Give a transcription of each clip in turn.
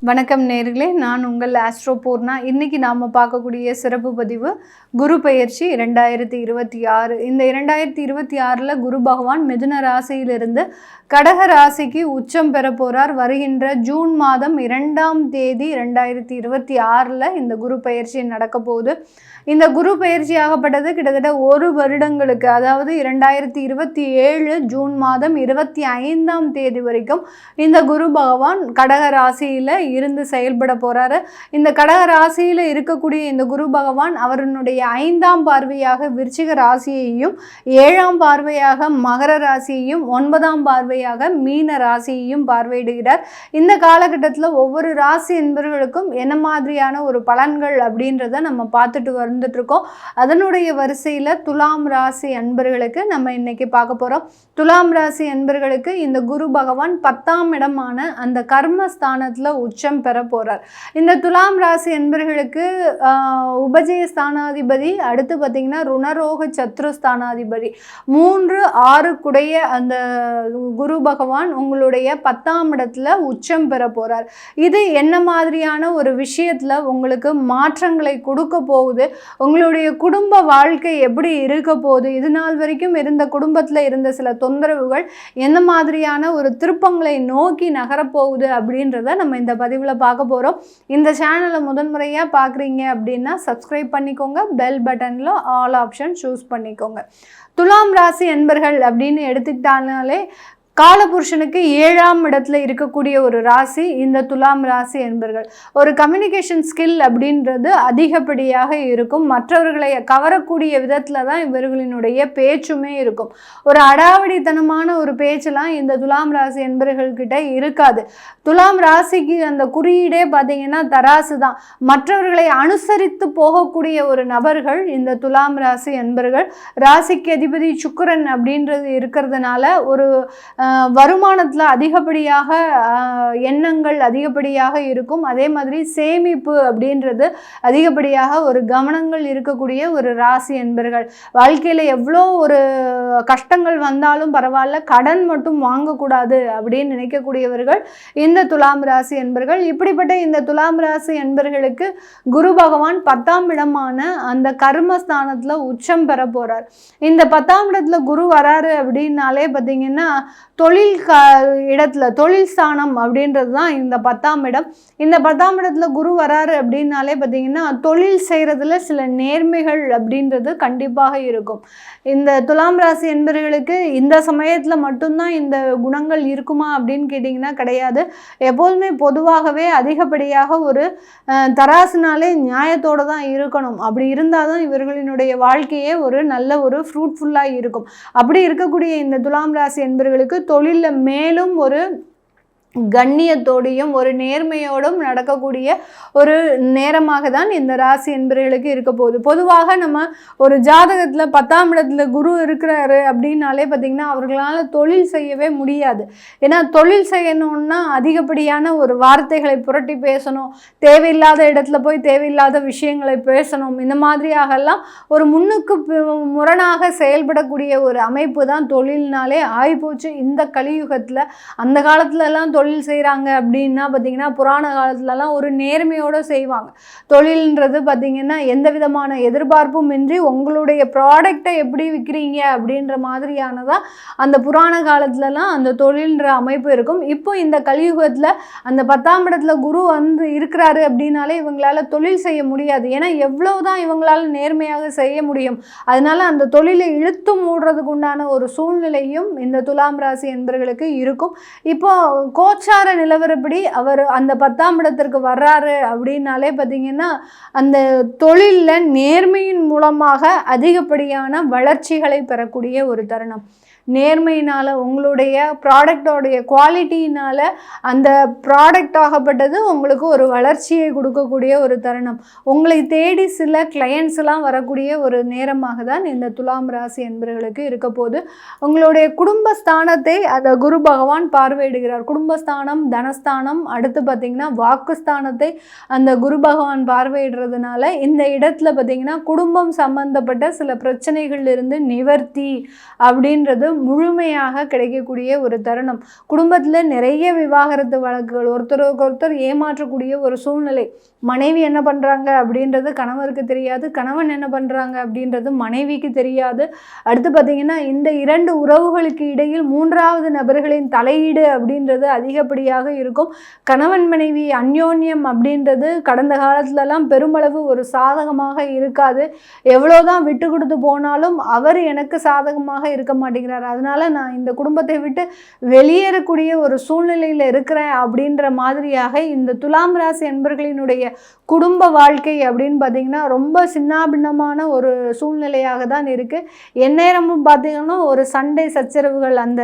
வணக்கம் நேர்களே, நான் உங்கள் ஆஸ்ட்ரோ பூர்ணா. இன்றைக்கி நாம் பார்க்கக்கூடிய சிறப்பு பதிவு குரு பெயர்ச்சி 2026. இந்த 2026 குரு பகவான் மிதுன ராசியிலிருந்து கடக ராசிக்கு உச்சம் பெற போகிறார். வருகின்ற ஜூன் மாதம் 2ஆம் தேதி 2026 இந்த குரு பெயர்ச்சி நடக்க போகுது. இந்த குரு பெயர்ச்சி ஆகப்பட்டது கிட்டத்தட்ட 1 வருடங்களுக்கு, அதாவது 2027 ஜூன் மாதம் 25ஆம் தேதி வரைக்கும் இந்த குரு பகவான் கடக ராசியில் இருந்து செயல்பட போகிறாரு. இந்த கடக ராசியில் இருக்கக்கூடிய இந்த குரு பகவான் அவருடைய 5ஆம் பார்வையாக விருச்சிக ராசியையும், 7ஆம் பார்வையாக மகர ராசியையும், 9ஆம் பார்வையாக மீன ராசியையும் பார்வையிடுகிறார். இந்த காலகட்டத்தில் ஒவ்வொரு ராசி என்பவர்களுக்கும் என்ன மாதிரியான ஒரு பலன்கள் அப்படின்றத நம்ம பார்த்துட்டு வந்துட்டுருக்கோம். அதனுடைய வரிசையில் துலாம் ராசி அன்பர்களுக்கு நம்ம இன்னைக்கு பார்க்க போகிறோம். துலாம் ராசி அன்பர்களுக்கு இந்த குரு பகவான் 10ஆம் இடமான அந்த கர்மஸ்தானத்தில் உச்சம் பெற போகிறார். இந்த துலாம் ராசி அன்பர்களுக்கு உபஜய ஸ்தானாதிபதி, அடுத்து பார்த்திங்கன்னா ருணரோக சத்ரு ஸ்தானாதிபதி, 3, 6 குடைய அந்த குரு பகவான் உங்களுடைய 10ஆம் இடத்துல உச்சம் பெற போகிறார். இது என்ன மாதிரியான ஒரு விஷயத்தில் உங்களுக்கு மாற்றங்களை கொடுக்க போகுது, உங்களுடைய குடும்ப வாழ்க்கை எப்படி இருக்க போகுது, இது நாள் வரைக்கும் இருந்த குடும்பத்தில் இருந்த சில தொந்தரவுகள் எந்த மாதிரியான ஒரு திருப்பங்களை நோக்கி நகரப்போகுது அப்படின்றத நம்ம இந்த பதிவில் பார்க்க போகிறோம். இந்த சேனலை முதன்முறையாக பார்க்குறீங்க அப்படின்னா சப்ஸ்கிரைப் பண்ணிக்கோங்க, பெல் பட்டனில் ஆல் ஆப்ஷன் சூஸ் பண்ணிக்கோங்க. துலாம் ராசி என்பர்கள் அப்படின்னு எடுத்துக்கிட்டாலே காலபுருஷனுக்கு 7ஆம் இடத்துல இருக்கக்கூடிய ஒரு ராசி இந்த துலாம் ராசி என்பர்கள். ஒரு கம்யூனிகேஷன் ஸ்கில் அப்படின்றது அதிகப்படியாக இருக்கும். மற்றவர்களை கவரக்கூடிய விதத்தில் தான் இவர்களினுடைய பேச்சுமே இருக்கும். ஒரு அடாவடித்தனமான ஒரு பேச்செல்லாம் இந்த துலாம் ராசி என்பர்கள்கிட்ட இருக்காது. துலாம் ராசிக்கு அந்த குறியீடே பார்த்தீங்கன்னா தராசு தான். மற்றவர்களை அனுசரித்து போகக்கூடிய ஒரு நபர்கள் இந்த துலாம் ராசி என்பர்கள். ராசிக்கு அதிபதி சுக்கிரன் அப்படின்றது இருக்கிறதுனால ஒரு வருமானத்தில் அதிகப்படியாக எண்ணங்கள் அதிகப்படியாக இருக்கும். அதே மாதிரி சேமிப்பு அப்படின்றது அதிகப்படியாக ஒரு கவனங்கள் இருக்கக்கூடிய ஒரு ராசி என்பர்கள். வாழ்க்கையில் எவ்வளோ ஒரு கஷ்டங்கள் வந்தாலும் பரவாயில்ல, கடன் மட்டும் வாங்கக்கூடாது அப்படின்னு நினைக்கக்கூடியவர்கள் இந்த துலாம் ராசி என்பர்கள். இப்படிப்பட்ட இந்த துலாம் ராசி என்பர்களுக்கு குரு பகவான் 10ஆம் இடமான அந்த கர்மஸ்தானத்தில் உச்சம் பெற போகிறார். இந்த 10ஆம் இடத்துல குரு வராரு அப்படின்னாலே பார்த்தீங்கன்னா இடத்துல தொழில் ஸ்தானம் அப்படின்றது தான் இந்த 10ஆம் இடம். இந்த 10ஆம் இடத்துல குரு வராரு அப்படின்னாலே பார்த்தீங்கன்னா தொழில் செய்கிறதுல சில நேர்மைகள் அப்படின்றது கண்டிப்பாக இருக்கும். இந்த துலாம் ராசி என்பவர்களுக்கு இந்த சமயத்தில் மட்டும்தான் இந்த குணங்கள் இருக்குமா அப்படின்னு கேட்டிங்கன்னா கிடையாது. எப்போதுமே பொதுவாகவே அதிகப்படியாக ஒரு தராசுனாலே நியாயத்தோடு தான் இருக்கணும். அப்படி இருந்தால் தான் இவர்களினுடைய வாழ்க்கையே ஒரு நல்ல ஒரு ஃப்ரூட்ஃபுல்லாக இருக்கும். அப்படி இருக்கக்கூடிய இந்த துலாம் ராசி என்பவர்களுக்கு தொழிலில் மேலும் ஒரு கண்ணியத்தோடையும் ஒரு நேர்மையோடும் நடக்கக்கூடிய ஒரு நேரமாக தான் இந்த ராசி என்பவர்களுக்கு இருக்க போகுது. பொதுவாக நம்ம ஒரு ஜாதகத்தில் 10ஆம் இடத்துல குரு இருக்கிறாரு அப்படின்னாலே பார்த்திங்கன்னா அவர்களால் தொழில் செய்யவே முடியாது. ஏன்னா தொழில் செய்யணும்னா அதிகப்படியான ஒரு வார்த்தைகளை புரட்டி பேசணும், தேவையில்லாத இடத்துல போய் தேவையில்லாத விஷயங்களை பேசணும். இந்த மாதிரியாகலாம் ஒரு முன்னுக்கு முரணாக செயல்படக்கூடிய ஒரு அமைப்பு தான் தொழில்னாலே ஆகிப்போச்சு இந்த கலியுகத்தில். அந்த காலத்துலலாம் தொழில் செய்கிறாங்க அப்படின்னா பார்த்திங்கன்னா புராண காலத்துலலாம் ஒரு நேர்மையோடு செய்வாங்க. தொழில்ன்றது பார்த்திங்கன்னா எந்த விதமான எதிர்பார்ப்பும் இன்றி உங்களுடைய ப்ராடக்டை எப்படி விற்கிறீங்க அப்படின்ற மாதிரியானதான் அந்த புராண காலத்துலலாம் அந்த தொழில்ன்ற அமைப்பு இருக்கும். இப்போ இந்த கலியுகத்தில் அந்த 10ஆம் இடத்துல குரு வந்து இருக்கிறாரு அப்படின்னாலே இவங்களால தொழில் செய்ய முடியாது. ஏன்னா எவ்வளவுதான் இவங்களால நேர்மையாக செய்ய முடியும். அதனால அந்த தொழிலை இழுத்து மூடுறதுக்கு உண்டான ஒரு சூழ்நிலையும் இந்த துலாம் ராசி என்பவர்களுக்கு இருக்கும். இப்போ கோச்சார நிலவரப்படி அவர் அந்த 10ஆம் இடத்திற்கு வர்றாரு அப்படின்னாலே பார்த்தீங்கன்னா அந்த தொழிலில் நேர்மையின் மூலமாக அதிகப்படியான வளர்ச்சிகளை பெறக்கூடிய ஒரு தருணம். நேர்மையினால் உங்களுடைய ப்ராடக்டோடைய குவாலிட்டியினால் அந்த ப்ராடக்ட் ஆகப்பட்டது உங்களுக்கு ஒரு வளர்ச்சியை கொடுக்கக்கூடிய ஒரு தருணம். உங்களை தேடி சில கிளையண்ட்ஸ்லாம் வரக்கூடிய ஒரு நேரமாக தான் இந்த துலாம் ராசி என்பவர்களுக்கு இருக்க போது. உங்களுடைய குடும்பஸ்தானத்தை அந்த குரு பகவான் பார்வையிடுகிறார். குடும்பஸ்தானம், தனஸ்தானம், அடுத்து பார்த்திங்கன்னா வாக்குஸ்தானத்தை அந்த குரு பகவான் பார்வையிடுறதுனால இந்த இடத்துல பார்த்திங்கன்னா குடும்பம் சம்பந்தப்பட்ட சில பிரச்சனைகள் இருந்து நிவர்த்தி அப்படின்றது முழுமையாக கிடைக்கக்கூடிய ஒரு தருணம். குடும்பத்தில் நிறைய விவாகரத்து வழக்குகள், ஒருத்தருக்கு ஒருத்தர் ஏமாற்றக்கூடிய ஒரு சூழ்நிலை. மனைவி என்ன பண்ணுறாங்க அப்படின்றது கணவருக்கு தெரியாது, கணவன் என்ன பண்ணுறாங்க அப்படின்றது மனைவிக்கு தெரியாது. அடுத்து பார்த்திங்கன்னா இந்த 2 உறவுகளுக்கு இடையில் 3வது நபர்களின் தலையீடு அப்படின்றது அதிகப்படியாக இருக்கும். கணவன் மனைவி அந்யோன்யம் அப்படின்றது கடந்த காலத்துலலாம் பெருமளவு ஒரு சாதகமாக இருக்காது. எவ்வளோதான் விட்டு கொடுத்து போனாலும் அவர் எனக்கு சாதகமாக இருக்க மாட்டேங்கிறார், அதனால நான் இந்த குடும்பத்தை விட்டு வெளியேறக்கூடிய ஒரு சூழ்நிலையில் இருக்கிறேன் அப்படின்ற மாதிரியாக இந்த துலாம் ராசி என்பர்களினுடைய குடும்ப வாழ்க்கை அப்படின்னு பார்த்தீங்கன்னா ரொம்ப சின்னாபின்னமான ஒரு சூழ்நிலையாக தான் இருக்குது. எந்நேரமும் பார்த்திங்கன்னா ஒரு சண்டை சச்சரவுகள், அந்த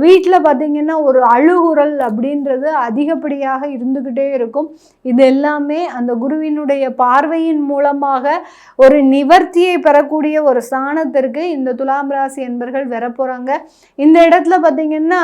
வீட்டில் பார்த்திங்கன்னா ஒரு அழுகுரல் அப்படின்றது அதிகப்படியாக இருந்துக்கிட்டே இருக்கும். இது எல்லாமே அந்த குருவினுடைய பார்வையின் மூலமாக ஒரு நிவர்த்தியை பெறக்கூடிய ஒரு ஸ்தானத்திற்கு இந்த துலாம் ராசி என்பர்கள் வரப்போகிறாங்க. இந்த இடத்துல பார்த்திங்கன்னா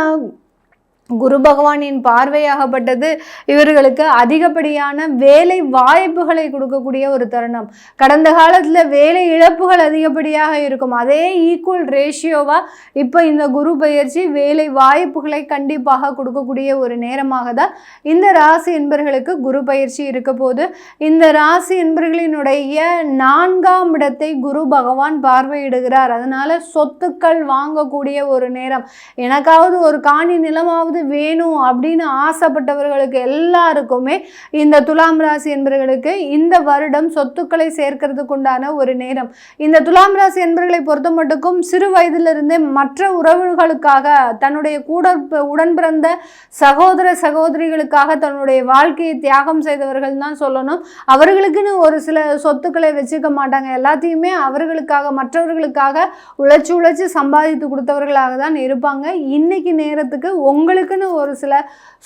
குரு பகவானின் பார்வையாகப்பட்டது இவர்களுக்கு அதிகப்படியான வேலை வாய்ப்புகளை கொடுக்கக்கூடிய ஒரு தருணம். கடந்த காலத்தில் வேலை இழப்புகள் அதிகப்படியாக இருக்கும், அதே ஈக்குவல் ரேஷியோவாக இப்போ இந்த குரு பெயர்ச்சி வேலை வாய்ப்புகளை கண்டிப்பாக கொடுக்கக்கூடிய ஒரு நேரமாக தான் இந்த ராசி என்பர்களுக்கு குரு பயிற்சி இருக்க போது. இந்த ராசி என்பர்களினுடைய 4ஆம் இடத்தை குரு பகவான் பார்வையிடுகிறார். அதனால் சொத்துக்கள் வாங்கக்கூடிய ஒரு நேரம். எனக்காவது ஒரு காணி நிலமாவது வேணும் அப்படின்னு ஆசைப்பட்டவர்களுக்கு எல்லாருக்குமே இந்த துலாம் ராசி என்பவர்களுக்கு இந்த வருடம் சொத்துக்களை சேர்க்கிறதுக்கு உண்டான ஒரு நேரம். இந்த துலாம் ராசி என்பவர்களை பொறுத்த மட்டுக்கும் சிறு வயதிலிருந்தே மற்ற உறவுகளுக்காக, தன்னுடைய உடன் பிறந்த சகோதர சகோதரிகளுக்காக தன்னுடைய வாழ்க்கையை தியாகம் செய்தவர்கள் தான் சொல்லணும். அவர்களுக்குன்னு ஒரு சில சொத்துக்களை வச்சுக்க மாட்டாங்க, எல்லாத்தையுமே அவர்களுக்காக மற்றவர்களுக்காக உழைச்சி சம்பாதித்து கொடுத்தவர்களாக தான் இருப்பாங்க. இன்னைக்கு நேரத்துக்கு உங்களுக்கு ஒரு சில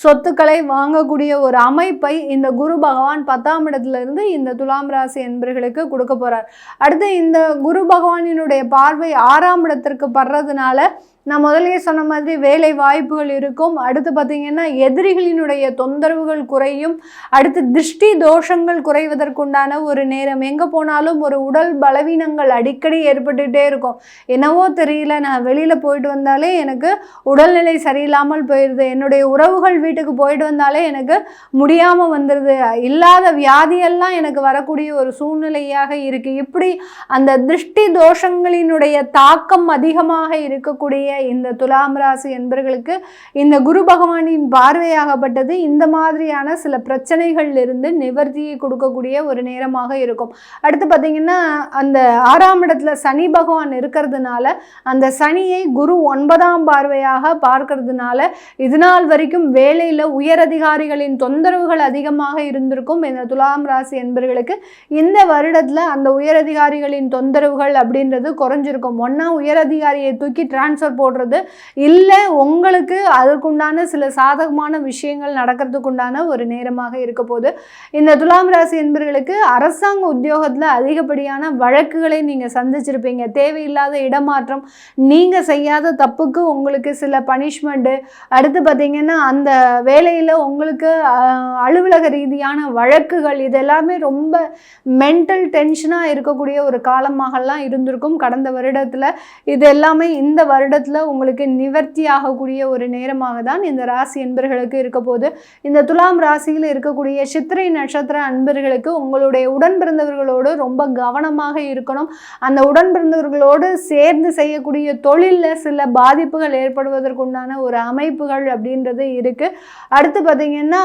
சொத்துக்களை வாங்கக்கூடிய ஒரு அமைப்பை இந்த குரு பகவான் 10ஆம் இடத்திலிருந்து இந்த துலாம் ராசி என்பர்களுக்கு கொடுக்க போறார். அடுத்து இந்த குரு பகவானினுடைய பார்வை 6ஆம் இடத்திற்கு படுறதுனால நான் முதலே சொன்ன மாதிரி வேலை வாய்ப்புகள் இருக்கும். அடுத்து பார்த்திங்கன்னா எதிரிகளினுடைய தொந்தரவுகள் குறையும். அடுத்து திருஷ்டி தோஷங்கள் குறைவதற்குண்டான ஒரு நேரம். எங்கே போனாலும் ஒரு உடல் பலவீனங்கள் அடிக்கடி ஏற்பட்டுகிட்டே இருக்கும். என்னவோ தெரியல, நான் வெளியில் போயிட்டு வந்தாலே எனக்கு உடல்நிலை சரியில்லாமல் போயிடுது, என்னுடைய உறவுகள் வீட்டுக்கு போயிட்டு வந்தாலே எனக்கு முடியாமல் வந்துடுது, இல்லாத வியாதியெல்லாம் எனக்கு வரக்கூடிய ஒரு சூழ்நிலையாக இருக்குது. இப்படி அந்த திருஷ்டி தோஷங்களினுடைய தாக்கம் அதிகமாக இருக்கக்கூடிய இந்த துலாம் ராசி என்பர்களுக்கு இந்த குரு பகவானின் பார்வையாகப்பட்டது இந்த மாதிரியான சில பிரச்சனைகள் இருந்து நிவர்த்தியை கொடுக்கக்கூடிய ஒரு நேரமாக இருக்கும். அடுத்து பார்த்தீங்கன்னா அந்த 6ஆம் இடத்துல சனி பகவான் இருக்கிறதுனால அந்த சனியை குரு 9ஆம் பார்வையாக பார்க்கறதுனால இதுநாள் வரைக்கும் வேலையில் உயரதிகாரிகளின் தொந்தரவுகள் அதிகமாக இருந்திருக்கும் இந்த துலாம் ராசி என்பர்களுக்கு. இந்த வருடத்தில் அந்த உயரதிகாரிகளின் தொந்தரவுகள் அப்படின்றது குறைஞ்சிருக்கும். ஒன்றா உயரதிகாரியை தூக்கி டிரான்ஸ்ஃபர் போடுறது இல்லை, உங்களுக்கு அதுக்குண்டான சில சாதகமான விஷயங்கள் நடக்கிறதுக்குண்டான ஒரு நேரமாக இருக்க போது. இந்த துலாம் ராசி என்பர்களுக்கு அரசாங்க உத்தியோகத்தில் அதிகப்படியான வழக்குகளை நீங்கள் சந்திச்சிருப்பீங்க. தேவையில்லாத இடமாற்றம், நீங்கள் செய்யாத தப்புக்கு உங்களுக்கு சில பனிஷ்மெண்ட்டு, அடுத்து பார்த்தீங்கன்னா அந்த வேலையில் உங்களுக்கு அலுவலக ரீதியான வழக்குகள், இதெல்லாமே ரொம்ப மென்டல் டென்ஷனாக இருக்கக்கூடிய ஒரு காலமாகலாம் இருந்திருக்கும் கடந்த வருடத்தில். இது எல்லாமே இந்த வருடத்தில் உங்களுக்கு நிவர்த்தி ஆகக்கூடிய ஒரு நேரமாக தான் இந்த ராசி என்பர்களுக்கு இருக்க போது. இந்த துலாம் ராசியில் இருக்கக்கூடிய சித்திரை நட்சத்திர அன்பர்களுக்கு உங்களுடைய உடன் பிறந்தவர்களோடு ரொம்ப கவனமாக இருக்கணும். அந்த உடன் பிறந்தவர்களோடு சேர்ந்து செய்யக்கூடிய தொழிலில் சில பாதிப்புகள் ஏற்படுவதற்குண்டான ஒரு அமைப்புகள் அப்படின்றது இருக்கு. அடுத்து பார்த்தீங்கன்னா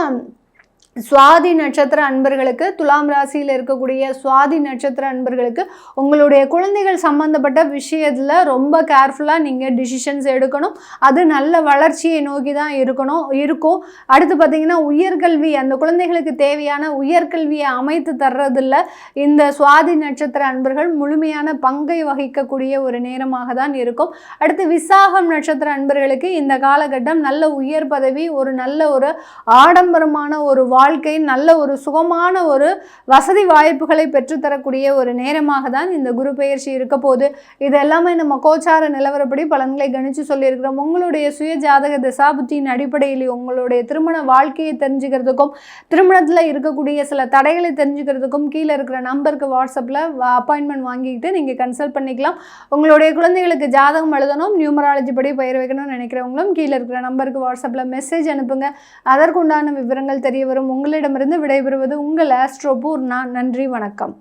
சுவாதி நட்சத்திர அன்பர்களுக்கு, துலாம் ராசியில் இருக்கக்கூடிய சுவாதி நட்சத்திர அன்பர்களுக்கு உங்களுடைய குழந்தைகள் சம்பந்தப்பட்ட விஷயத்தில் ரொம்ப கேர்ஃபுல்லாக நீங்கள் டிசிஷன்ஸ் எடுக்கணும். அது நல்ல வளர்ச்சியை நோக்கி தான் இருக்கும். அடுத்து பார்த்திங்கன்னா உயர்கல்வி, அந்த குழந்தைகளுக்கு தேவையான உயர்கல்வியை அமைத்து தர்றதில் இந்த சுவாதி நட்சத்திர அன்பர்கள் முழுமையான பங்கை வகிக்கக்கூடிய ஒரு நேரமாக தான் இருக்கும். அடுத்து விசாகம் நட்சத்திர அன்பர்களுக்கு இந்த காலகட்டம் நல்ல உயர் பதவி, ஒரு நல்ல ஒரு ஆடம்பரமான ஒரு வாழ்க்கை நல்ல ஒரு சுகமான ஒரு வசதி வாய்ப்புகளை பெற்றுத்தரக்கூடிய ஒரு நேரமாக தான் இந்த குரு பெயர்ச்சி இருக்க போகுது. இது எல்லாமே நம்ம கோச்சார நிலவரப்படி பலன்களை கணிச்சு சொல்லியிருக்கிறோம். உங்களுடைய சுய ஜாதக திசாபுத்தியின் அடிப்படையில் உங்களுடைய திருமண வாழ்க்கையை தெரிஞ்சுக்கிறதுக்கும் திருமணத்தில் இருக்கக்கூடிய சில தடைகளை தெரிஞ்சுக்கிறதுக்கும் கீழே இருக்கிற நம்பருக்கு வாட்ஸ்அப்பில் அப்பாயின்மெண்ட் வாங்கிக்கிட்டு நீங்கள் கன்சல்ட் பண்ணிக்கலாம். உங்களுடைய குழந்தைகளுக்கு ஜாதகம் எழுதணும், நியூமராலஜி படி பெயர் வைக்கணும்னு நினைக்கிறவங்களும் கீழே இருக்கிற நம்பருக்கு வாட்ஸ்அப்பில் மெசேஜ் அனுப்புங்க. அதற்குண்டான விவரங்கள் தெரிய வரும். உங்களிடமிருந்து விடைபெறுவது உங்கள் ஆஸ்ட்ரோ பூர்ணா. நன்றி, வணக்கம்.